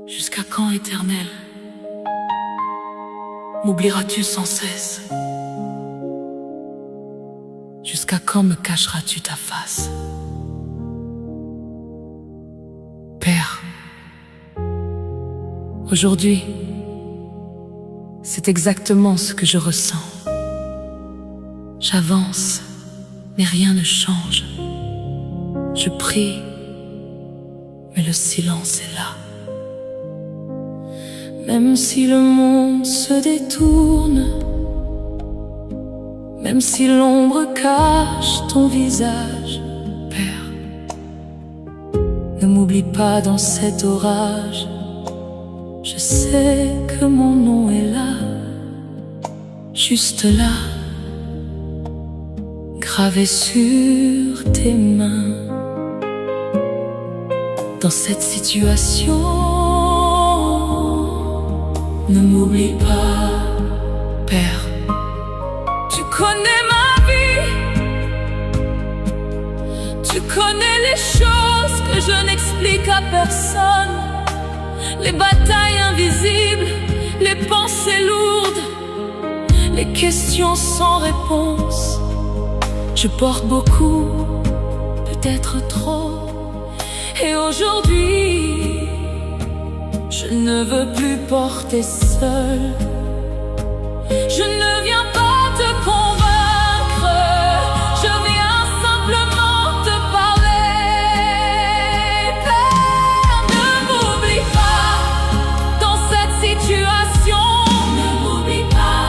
Jusqu'à quand, Éternel, m'oublieras-tu sans cesse? Jusqu'à quand me cacheras-tu ta face? Père, aujourd'hui, c'est exactement ce que je ressens. J'avance, mais rien ne change. Je prie, mais le silence est là. Même si le monde se détourne, même si l'ombre cache ton visage, Père, ne m'oublie pas dans cet orage. Je sais que mon nom est là, juste là, gravé sur tes mains. Dans cette situation, ne m'oublie pas, Père. Tu connais ma vie, tu connais les choses que je n'explique à personne, les batailles invisibles, les pensées lourdes, les questions sans réponse. Je porte beaucoup, peut-être trop, et aujourd'hui, je ne veux plus porter seul. Je ne viens pas te convaincre, je viens simplement te parler. Père, ne m'oublie pas dans cette situation. Ne m'oublie pas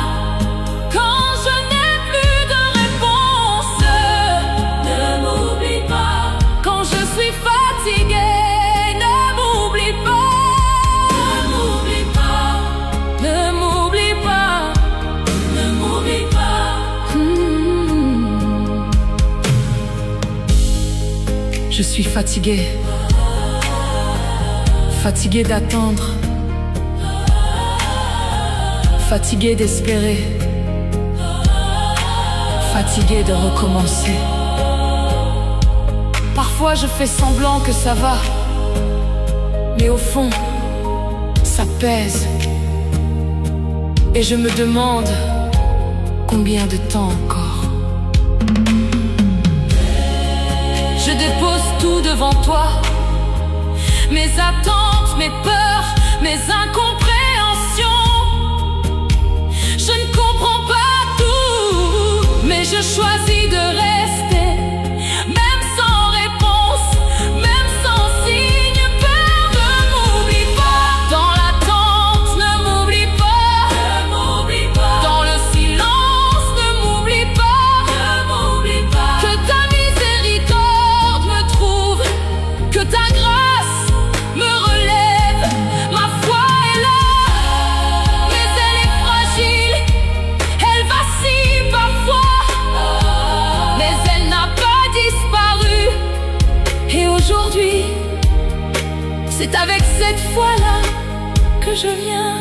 quand je n'ai plus de réponse. Ne m'oublie pas quand je suis fatiguée. Je suis fatiguée, fatiguée d'attendre, fatiguée d'espérer, fatiguée de recommencer. Parfois je fais semblant que ça va, mais au fond, ça pèse. Et je me demande combien de temps encore. Je dépose tout devant toi, mes attentes, mes peurs, mes incompréhensions. Je ne comprends pas tout, mais je choisis de rester, même sans réponse, même sans signe. Peur, ne m'oublie pas dans l'attente, ne m'oublie pas, ne m'oublie pas dans le silence, ne m'oublie pas, ne m'oublie pas. Que ta que ta grâce me relève, ma foi est là, mais elle est fragile, elle vacille parfois, mais elle n'a pas disparu. Et aujourd'hui, c'est avec cette foi-là que je viens.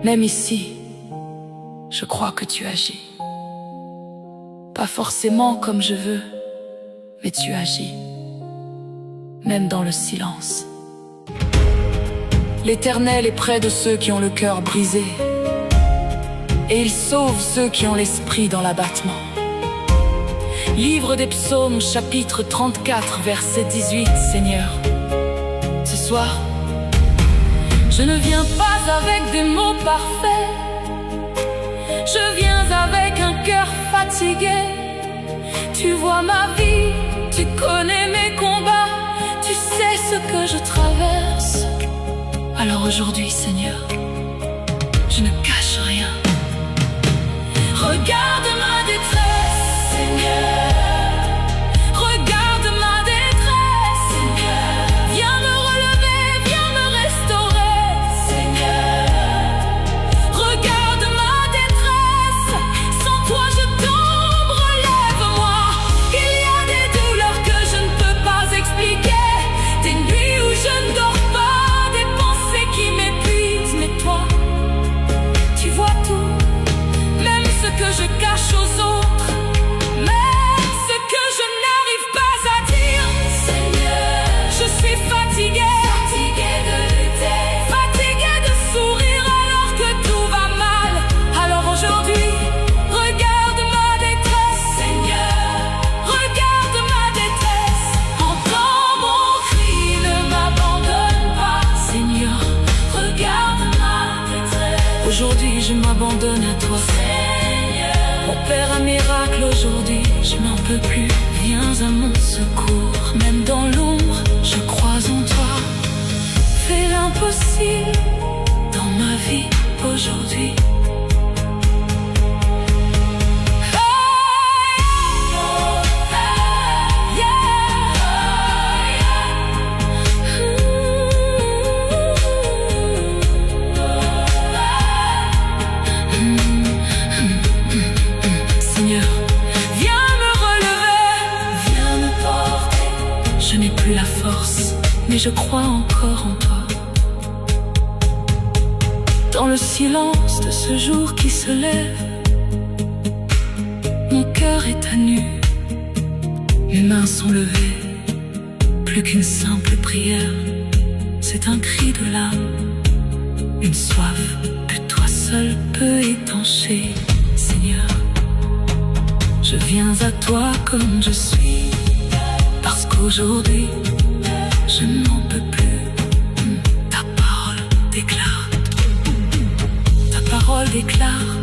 Même ici, je crois que tu agis, pas forcément comme je veux, mais tu agis, même dans le silence. L'Éternel est près de ceux qui ont le cœur brisé, et il sauve ceux qui ont l'esprit dans l'abattement. Livre des Psaumes, chapitre 34, verset 18. Seigneur, ce soir, je ne viens pas avec des mots parfaits, je viens avec un cœur fatigué. Tu vois ma vie, tu connais mes combats, tu sais ce que je traverse. Alors aujourd'hui, Seigneur, je ne cache rien. Regarde ma détresse, Seigneur. Regarde ma détresse, Seigneur. Viens me relever, viens me restaurer, Seigneur. Regarde ma détresse, sans toi je tombe, relève-moi. Il y a des douleurs que je ne peux pas expliquer, des nuits où je ne dors pas, des pensées qui m'épuisent. Mais toi, tu vois tout, même ce que je cache. toi. Opère un miracle aujourd'hui, je n'en peux plus. Viens à mon secours, même dans l'ombre, je crois en toi. Fais l'impossible dans ma vie aujourd'hui. Je n'ai plus la force, mais je crois encore en toi. Dans le silence de ce jour qui se lève, mon cœur est à nu, mes mains sont levées. Plus qu'une simple prière, c'est un cri de l'âme, une soif que toi seul peux étancher. Seigneur, je viens à toi comme je suis. Parce qu'aujourd'hui, je n'en peux plus. Ta parole déclare, ta parole déclare,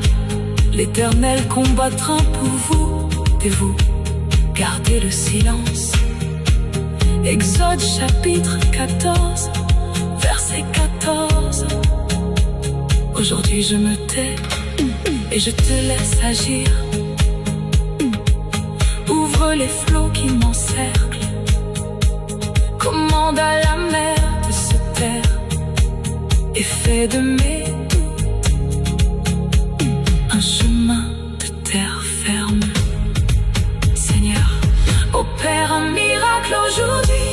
l'Éternel combattra pour vous, et vous gardez le silence. Exode chapitre 14, verset 14. Aujourd'hui je me tais et je te laisse agir. Ouvre les flots qui m'encerclent, commande à la mer de se taire et fais de mes doutes un chemin de terre ferme. Seigneur, opère un miracle aujourd'hui,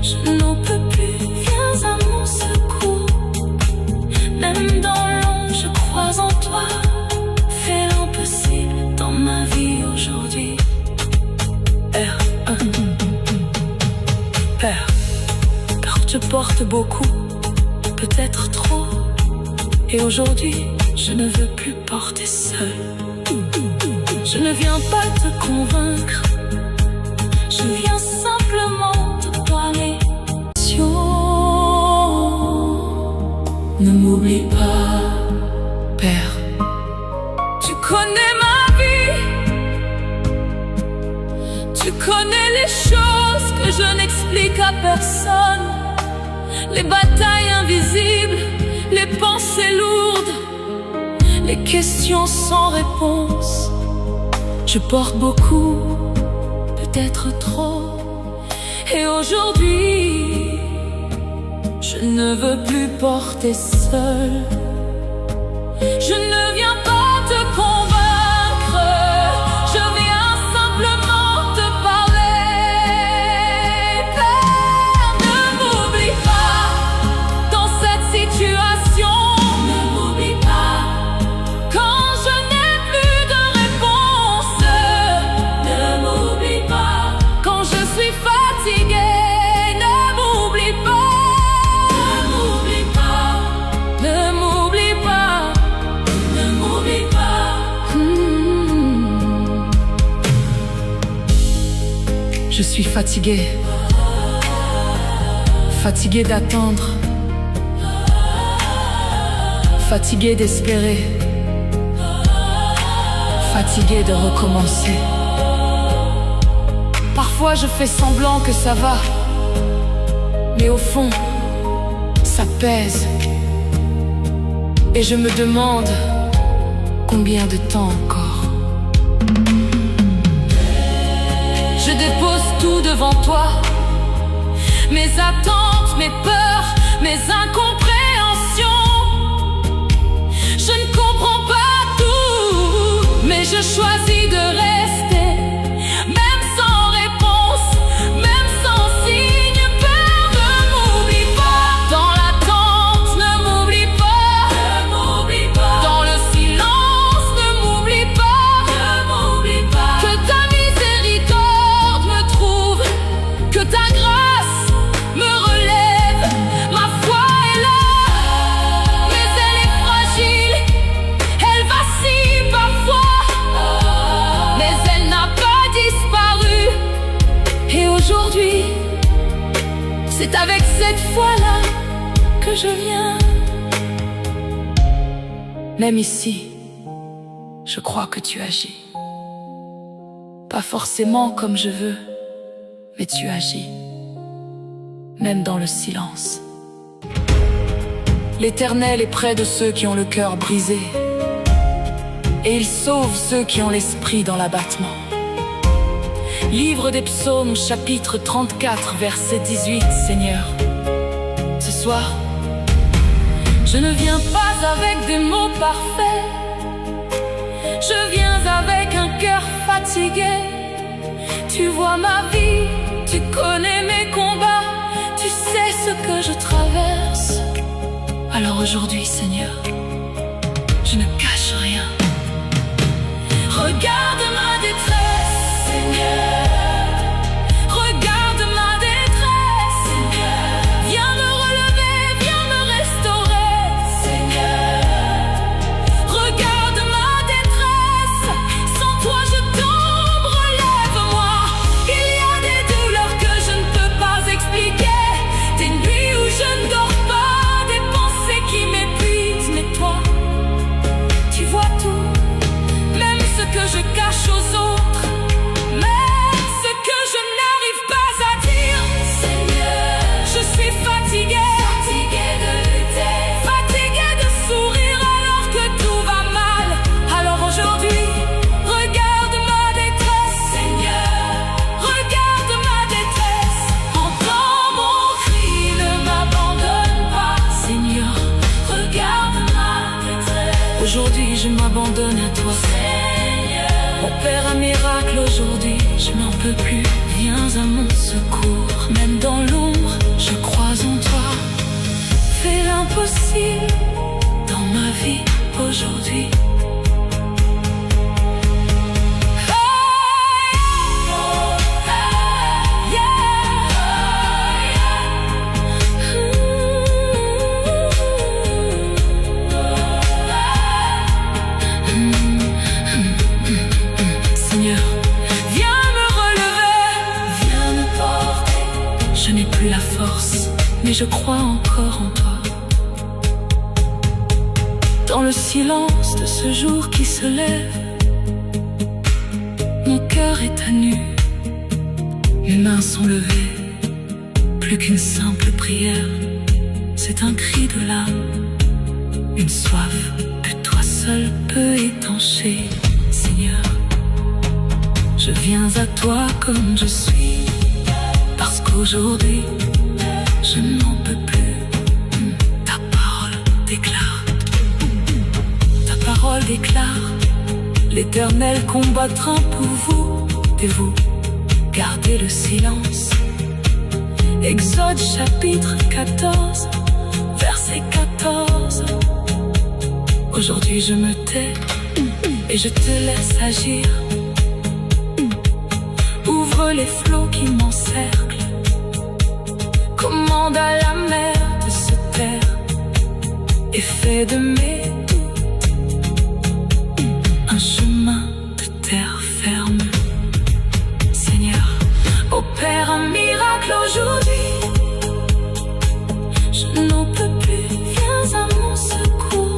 je n'en peux plus, viens à mon secours. Même dans l'ombre, je crois en toi, fais l'impossible dans ma vie aujourd'hui. Père, car je porte beaucoup, peut-être trop, et aujourd'hui je ne veux plus porter seul. Je ne viens pas te convaincre, je viens simplement te parler. Ne m'oublie pas, Père. Tu connais ma vie, tu connais les choses que je n'explique à personne, les batailles invisibles, les pensées lourdes, les questions sans réponse. Je porte beaucoup, peut-être trop, et aujourd'hui, je ne veux plus porter seul. Je ne viens pas te convaincre, je viens simplement te parler. Père, ne m'oublie pas dans cette situation. Ne m'oublie pas quand je n'ai plus de réponse. Ne m'oublie pas quand je suis fatiguée. Ne m'oublie pas. Je suis fatiguée, fatiguée d'attendre, fatiguée d'espérer, fatiguée de recommencer. Parfois je fais semblant que ça va, mais au fond, ça pèse. Et je me demande combien de temps encore. Je dépose tout devant toi, mes attentes, mes peurs, mes incompréhensions. Je ne comprends pas tout, mais je choisis de rester, même sans réponse, même sans signe. Père, ne m'oublie pas dans l'attente, ne m'oublie pas, ne m'oublie pas dans le silence, ne m'oublie pas, ne m'oublie pas. Que ta miséricorde me trouve, que ta grâce me relève. Ma foi est là, mais elle est fragile, elle vacille parfois, mais elle n'a pas disparu. Et aujourd'hui, c'est avec cette foi-là que je viens. Même ici, je crois que tu agis. Pas forcément comme je veux, mais tu agis, même dans le silence. L'Éternel est près de ceux qui ont le cœur brisé, et il sauve ceux qui ont l'esprit dans l'abattement. Livre des Psaumes, chapitre 34, verset 18. Seigneur, ce soir, je ne viens pas avec des mots parfaits. Je viens avec un cœur fatigué. Tu vois ma vie, tu connais mes combats, tu sais ce que je traverse. Alors aujourd'hui, Seigneur, je ne cache rien. Regarde ma détresse, Seigneur. Regarde ma détresse, Seigneur. Viens me relever, viens me restaurer, Seigneur. Regarde ma détresse, sans toi je tombe, relève-moi. Il y a des douleurs que je ne peux pas expliquer, des nuits où je ne dors pas, des pensées qui m'épuisent. Mais toi, tu vois tout, même ce que je cache aux autres, même ce que je n'arrive pas à dire. Seigneur, je suis fatiguée, fatiguée de lutter, fatiguée de sourire alors que tout va mal. Alors aujourd'hui, regarde ma détresse, Seigneur. Regarde ma détresse, entends mon cri, ne m'abandonne pas, Seigneur. Regarde ma détresse. Aujourd'hui je m'abandonne à toi, Seigneur. Opère un miracle aujourd'hui, je n'en peux plus. Viens à mon secours, même dans l'ombre, je crois en toi. Fais l'impossible dans ma vie aujourd'hui. Seigneur, viens me relever, viens me porter. Je n'ai plus la force, mais je crois encore en toi. Dans le silence de ce jour qui se lève, mon cœur est à nu, mes mains sont levées. Plus qu'une simple prière, c'est un cri de l'âme, une soif que toi seul peux étancher. Seigneur, je viens à toi comme je suis, parce qu'aujourd'hui, je n'en peux plus. Ta parole déclare, ta parole déclare, l'Éternel combattra pour vous, et vous gardez le silence. Exode chapitre 14, verset 14. Aujourd'hui je me tais et je te laisse agir. Ouvre les flots qui m'encerclent, commande à la mer de se taire, et fais de mes doutes un chemin de terre ferme. Seigneur, opère un miracle aujourd'hui, je n'en peux plus, viens à mon secours.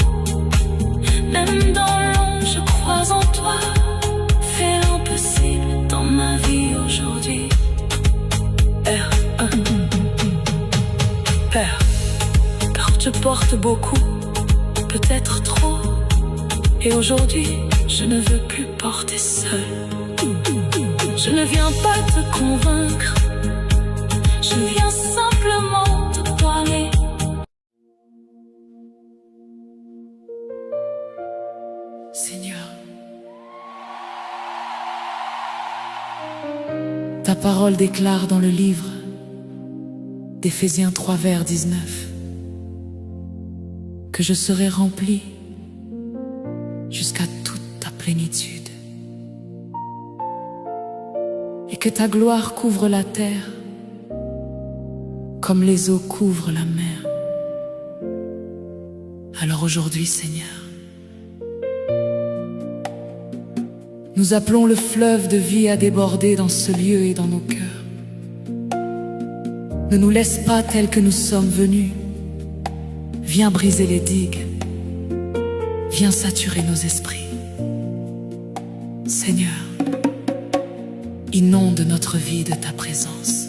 Même dans l'ombre je crois en toi, fais l'impossible dans ma vie aujourd'hui. Père, car je porte beaucoup, peut-être trop, et aujourd'hui je ne veux plus porter seul. Je ne viens pas te convaincre, je viens simplement te parler. Seigneur, ta parole déclare dans le livre d'Éphésiens 3 vers 19 que je serai rempli jusqu'à toute ta plénitude, et que ta gloire couvre la terre comme les eaux couvrent la mer. Alors aujourd'hui, Seigneur, nous appelons le fleuve de vie à déborder dans ce lieu et dans nos cœurs. Ne nous laisse pas tels que nous sommes venus. Viens briser les digues. viens saturer nos esprits. Seigneur, inonde notre vie de ta présence.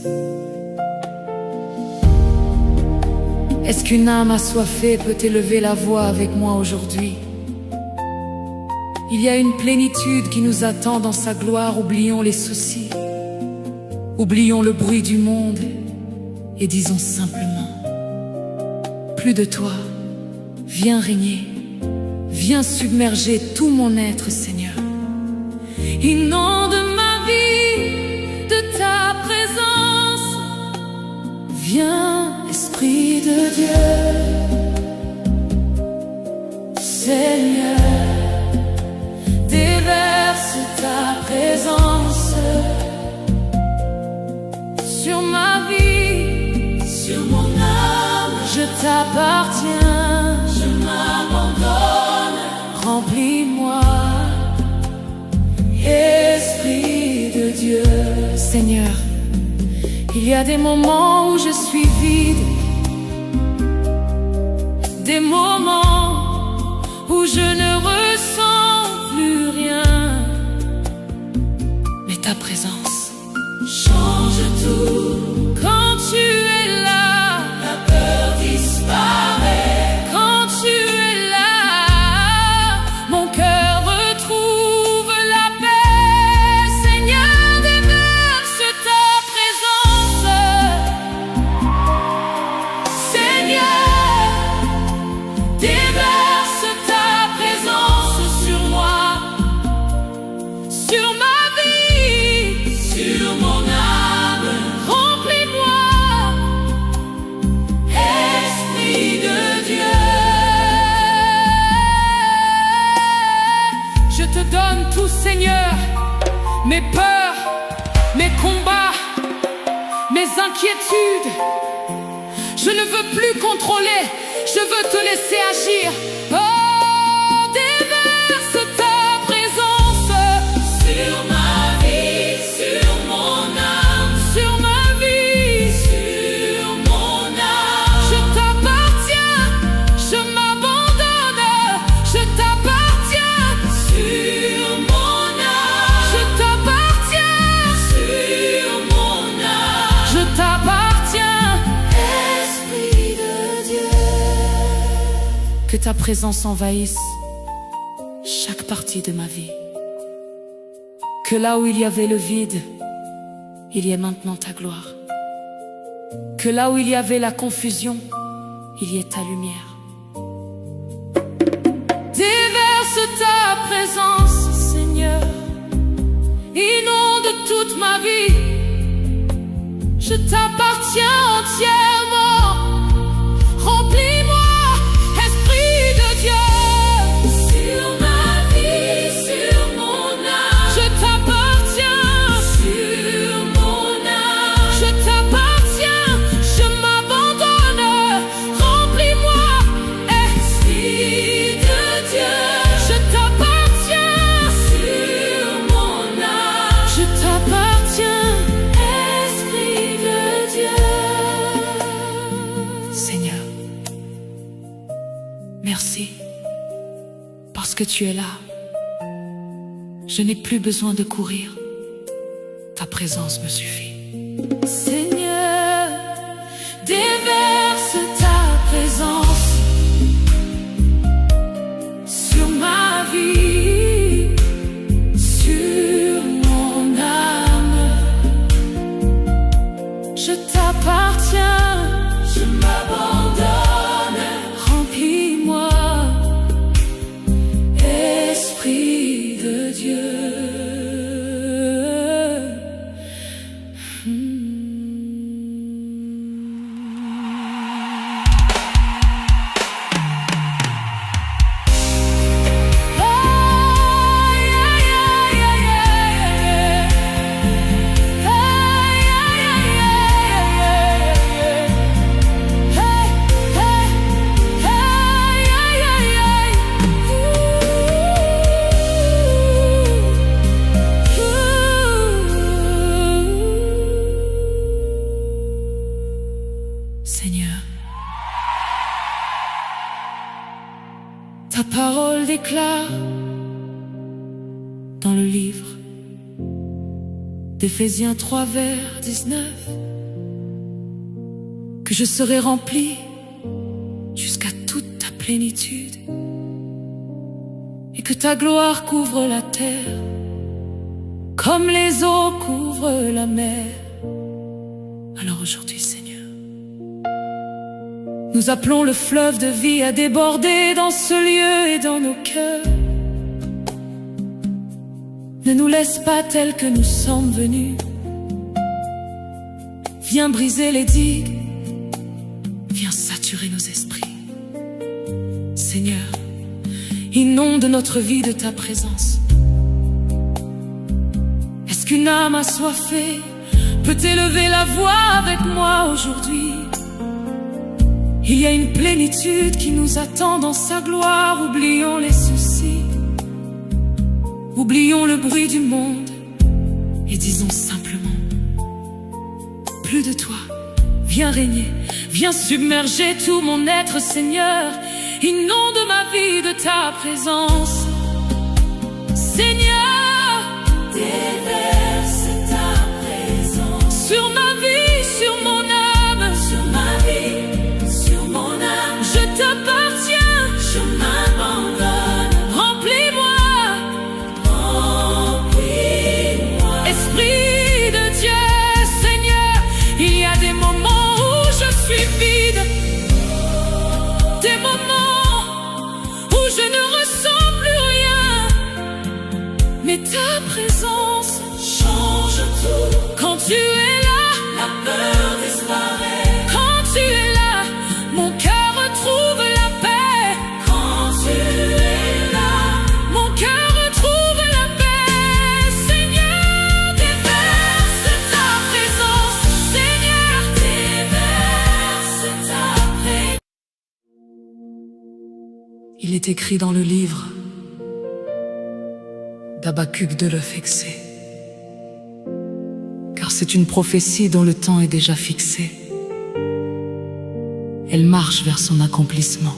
Est-ce qu'une âme assoiffée peut élever la voix avec moi aujourd'hui? Il y a une plénitude qui nous attend dans sa gloire. Oublions les soucis, oublions le bruit du monde et disons simplement: plus de toi, viens régner, viens submerger tout mon être, Seigneur. Inonde ma vie de ta présence. Viens, Esprit de Dieu. Seigneur, déverse ta présence sur ma vie, sur mon âme. Je t'appartiens, je m'abandonne. Remplis-moi, Esprit de Dieu. Seigneur, il y a des moments où je suis vide, des moments où je ne ressens plus rien, mais ta présence change tout. Quand tu es là, la peur disparaît. Quand tu es là, mon cœur retrouve la paix. Seigneur, déverse ta présence. Seigneur, déverse ta présence sur moi, sur ma vie, sur mon âme. Remplis-moi, Esprit de Dieu. Je te donne tout, Seigneur, mes peurs, mes combats, mes inquiétudes. Je ne veux plus contrôler, je veux te laisser agir. Oh, déverse ta présence sur ma vie, sur mon âme, sur ma vie, sur mon âme. Je t'appartiens, je m'abandonne, je t'appartiens sur mon âme. Je t'appartiens sur mon âme. Je t'appartiens, Esprit de Dieu. Que ta présence envahisse chaque partie de ma vie. Que là où il y avait le vide, il y ait maintenant ta gloire. Que là où il y avait la confusion, il y ait ta lumière. Déverse ta présence, Seigneur. Inonde toute ma vie. Je t'appartiens entièrement. Remplis-moi, Esprit de Dieu. Sur ma vie, sur mon âme. Je t'appartiens sur mon âme. Je t'appartiens, je m'abandonne. Remplis-moi, Esprit de Dieu. Je t'appartiens sur mon âme. Je t'appartiens, Esprit de Dieu. Seigneur, merci, parce que tu es là. Je n'ai plus besoin de courir. Ta présence me suffit. Seigneur, déverse ta présence sur ma vie, sur mon âme. Je t'appartiens, je m'abandonne. Remplis-moi, Esprit de Dieu. déclare dans le livre d'Éphésiens 3 vers 19 que je serai rempli jusqu'à toute ta plénitude et que ta gloire couvre la terre comme les eaux couvrent la mer. Alors aujourd'hui, Seigneur, nous appelons le fleuve de vie à déborder dans ce lieu et dans nos cœurs. Ne nous laisse pas tels que nous sommes venus. Viens briser les digues, viens saturer nos esprits. Seigneur, inonde notre vie de ta présence. Est-ce qu'une âme assoiffée peut élever la voix avec moi aujourd'hui? Il y a une plénitude qui nous attend dans sa gloire. Oublions les soucis, oublions le bruit du monde et disons simplement: plus de toi, viens régner, viens submerger tout mon être, Seigneur. Inonde ma vie de ta présence, Seigneur. Déverse ta présence sur ma vie, sur mon âme, sur ma vie, sur mon âme. Je t'appartiens, je m'abandonne. Remplis-moi, remplis-moi. Esprit de Dieu, Seigneur, il y a des moments où je suis vide, des moments où je ne ressens plus rien, mais ta présence change tout. Quand tu es là, la peur disparaît. Quand tu es là, mon cœur retrouve la paix. Quand tu es là, mon cœur retrouve la paix. Seigneur, déverse ta présence. Seigneur, déverse ta présence. Il est écrit dans le livre d'Habacuc de le fixer, car c'est une prophétie dont le temps est déjà fixé. Elle marche vers son accomplissement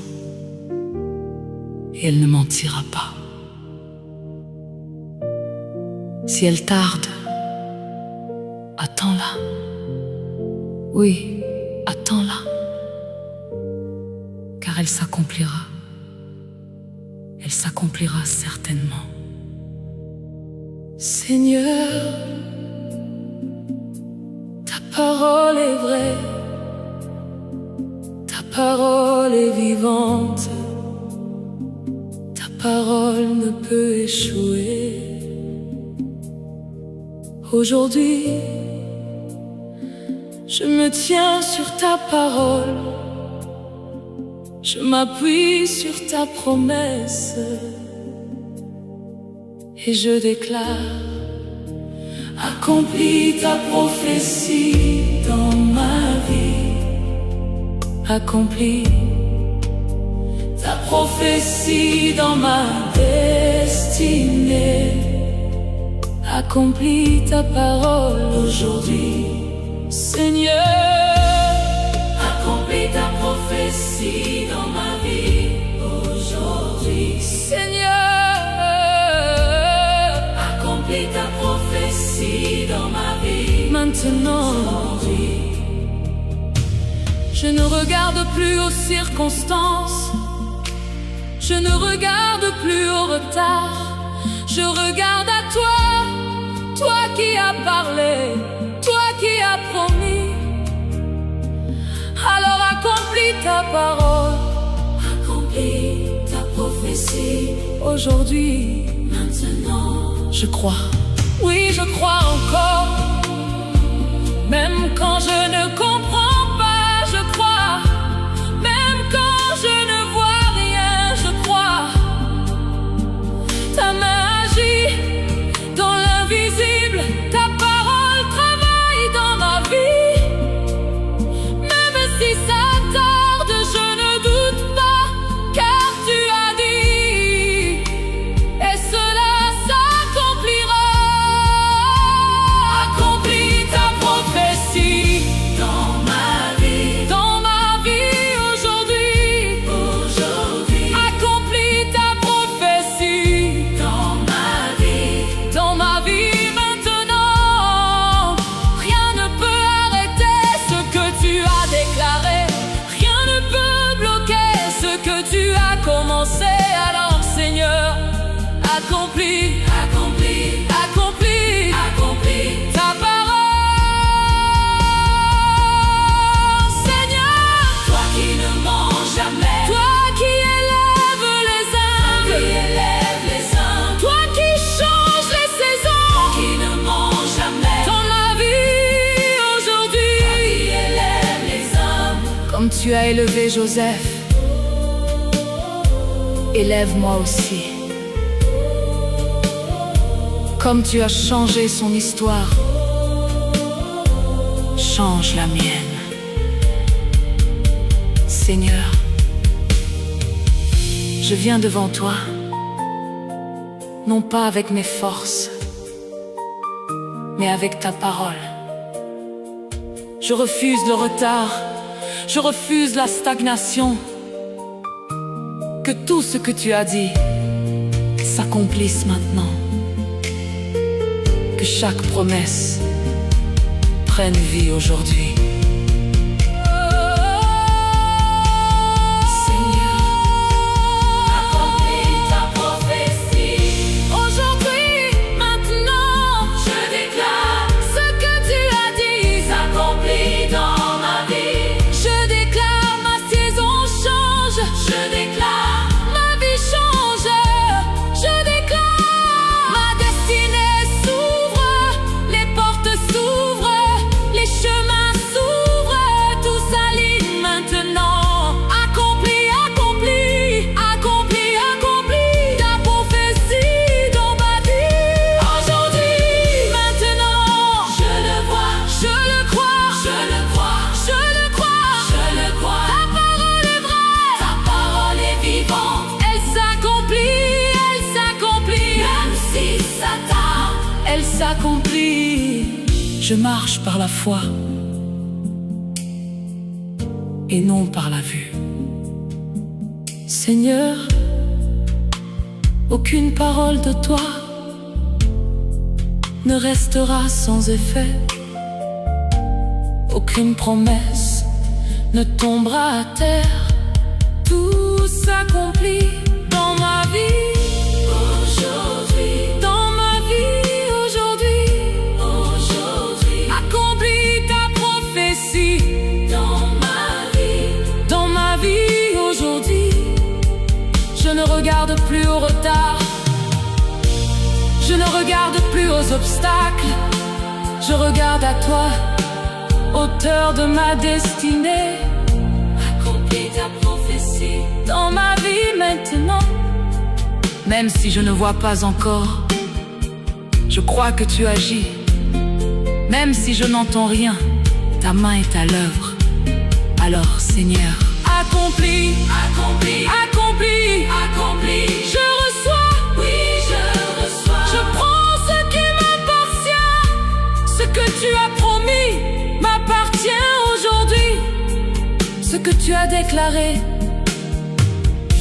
et elle ne mentira pas. Si elle tarde, attends-la. Oui, attends-la, car elle s'accomplira. Elle s'accomplira certainement. Seigneur, ta parole est vraie, ta parole est vivante, ta parole ne peut échouer. Aujourd'hui, je me tiens sur ta parole, je m'appuie sur ta promesse. Et je déclare: accomplis ta prophétie dans ma vie. Accomplis ta prophétie dans ma destinée. Accomplis ta parole aujourd'hui, Seigneur. Accomplis ta prophétie dans ma vie aujourd'hui, Seigneur. Accomplis ta prophétie dans ma vie maintenant. Je ne regarde plus aux circonstances, je ne regarde plus au retard. Je regarde à toi, toi qui as parlé, toi qui as promis. Alors accomplis ta parole, accomplis ta prophétie aujourd'hui, maintenant. Je crois, oui je crois encore. Même quand je ne comprends pas, je crois. Même quand je ne vois rien, je crois. Ta main agit dans l'invisible, ta parole travaille dans ma vie. Même si ça tarde, je ne doute pas, car tu as dit, et cela s'accomplira. Comme tu as élevé Joseph, élève-moi aussi. Comme tu as changé son histoire, change la mienne. Seigneur, je viens devant toi, non pas avec mes forces, mais avec ta parole. Je refuse le retard, je refuse la stagnation. Que tout ce que tu as dit s'accomplisse maintenant. Que chaque promesse prenne vie aujourd'hui. S'accomplit. Je marche par la foi et non par la vue. Seigneur, aucune parole de toi ne restera sans effet. Aucune promesse ne tombera à terre. Tout s'accomplit dans ma vie aujourd'hui. Je ne regarde plus au retard, je ne regarde plus aux obstacles. Je regarde à toi, auteur de ma destinée. Accomplis ta prophétie dans ma vie maintenant. Même si je ne vois pas encore, je crois que tu agis. Même si je n'entends rien, ta main est à l'œuvre. Alors Seigneur, accomplis, accomplis, accomplis, accomplis. Je reçois, oui je reçois. Je prends ce qui m'appartient. Ce que tu as promis m'appartient aujourd'hui. Ce que tu as déclaré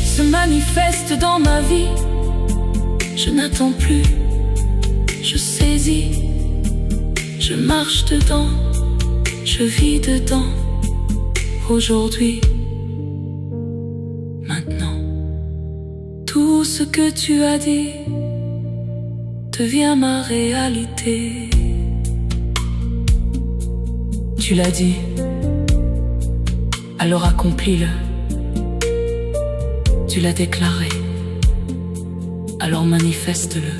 se manifeste dans ma vie. Je n'attends plus, je saisis, je marche dedans, je vis dedans. Aujourd'hui, maintenant, tout ce que tu as dit devient ma réalité. Tu l'as dit, alors accomplis-le. Tu l'as déclaré, alors manifeste-le.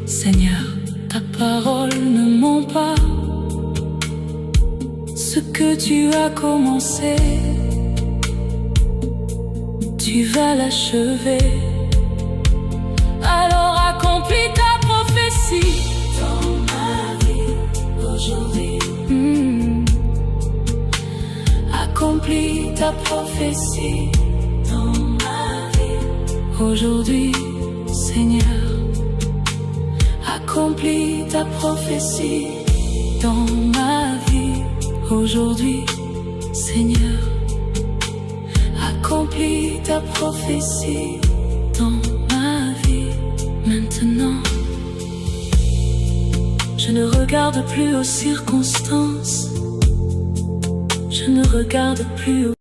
Seigneur, ta parole ne ment pas. Ce que tu as commencé, tu vas l'achever. Alors accomplis ta prophétie dans ma vie aujourd'hui. Accomplis ta prophétie dans ma vie aujourd'hui, Seigneur. Accomplis ta prophétie dans ma vie aujourd'hui, Seigneur. Accomplis ta prophétie dans ma vie maintenant. Je ne regarde plus aux circonstances, je ne regarde plus aux